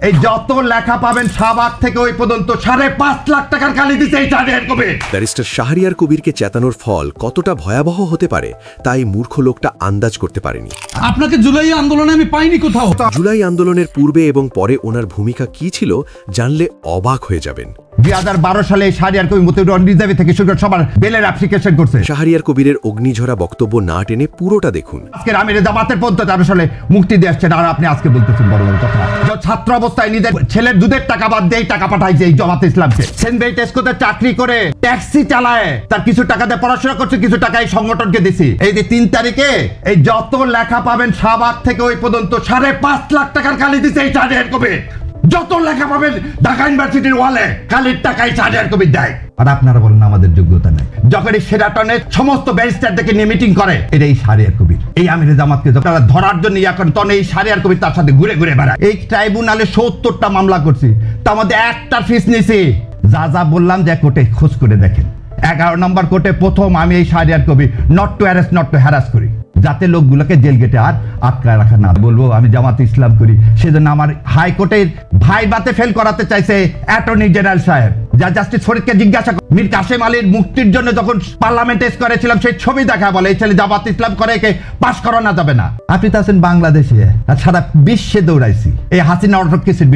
এই যত লেখা পাবেন শাহবাগ থেকে ওই পর্যন্ত 5.5 লাখ টাকার কালি দিতে এই শাহরিয়ার কবির। ব্যারিস্টার শাহরিয়ার কবিরকে চেতানোর ফল কতটা ভয়াবহ হতে পারে তাই মূর্খ লোকটা আন্দাজ করতে পারেনি। আপনাকে জুলাই আন্দোলনে আমি পাইনি কোথাও। জুলাই আন্দোলনের পূর্বে এবং পরে ওনার ভূমিকা কি ছিল জানলে অবাক হয়ে যাবেন। 2012 সালে শাহরিয়ার কবির মতিউর রিজার্ভ থেকে শুরু করে সবার বেলের অ্যাপ্লিকেশন করছে। শাহরিয়ার কবিরের অগ্নিঝরা বক্তব্য না টেনে পুরোটা দেখুন। আজকে আমির জামাতের পদ্ধতি আসলে মুক্তি দিয়ে আসছেন, আর আপনি আজকে বলতেছেন বড় বড় কথা। ছাত্র অবস্থায় নিজের ছেলের দুধের টাকা বাদ দিয়ে টাকা পাঠাইছে এই জামাত ইসলামকে। সেন্ট টেস্কোতে চাকরি করে ট্যাক্সি চালায়, তার কিছু টাকা দিয়ে পড়াশোনা করছে, কিছু টাকা এই সংগঠনকে দিছি। এই যে 3 তারিখে এই যত লেখা পাবেন শাহবাগ থেকে ওই পর্যন্ত 5.5 লাখ টাকার কালি দিছে এই শাহরিয়ার কবির। যত লেখা পাবেন ঢাকা ইউনিভার্সিটির ওয়ালে কালির টাকায় শাহরিয়ার কবির দেয়। আর আপনারা বলেন আমাদের যোগ্যতা নেই। যখন এই সেরাটনের সমস্ত ব্যারিস্টারদেরকে নিয়ে মিটিং করে, এটা এই শাহরিয়ার কবির, এই আমিরে জামাতকে আপনারা ধরার জন্য এখন তখন এই শাহরিয়ার কবির তার সাথে ঘুরে ঘুরে বেড়ায়। এই ট্রাইব্যুনালে 70টা মামলা করছি, তার মধ্যে একটা ফিস নিছি। যা বললাম যে কোর্টে খোঁজ করে দেখেন। 11 নম্বর কোর্টে প্রথম আমি এই Shahriar Kabir not to arrest not to harass করি, যাতে লোকগুলোকে জেল গেটে আর আটকায় রাখা না। বলবো আমি জামাত ইসলাম করি, সেজন্য আমার হাইকোর্টের ভাইবাতে ফেল করাতে চাইছে অ্যাটর্নি জেনারেল সাহেব। যা জাস্টিস ফরিদকে জিজ্ঞাসা করে মীর কাসেম আলীর মুক্তির জন্য যখন পার্লামেন্টে করেছিলাম, সেই ছবি দেখা বলে এই ছেলে জামাত ইসলাম করে, একে পাশ করানো যাবে না। আপনি তো আছেন বাংলাদেশে, আর সারা বিশ্বে দৌড়াইছি এই হাসিনা অটোক্রেসির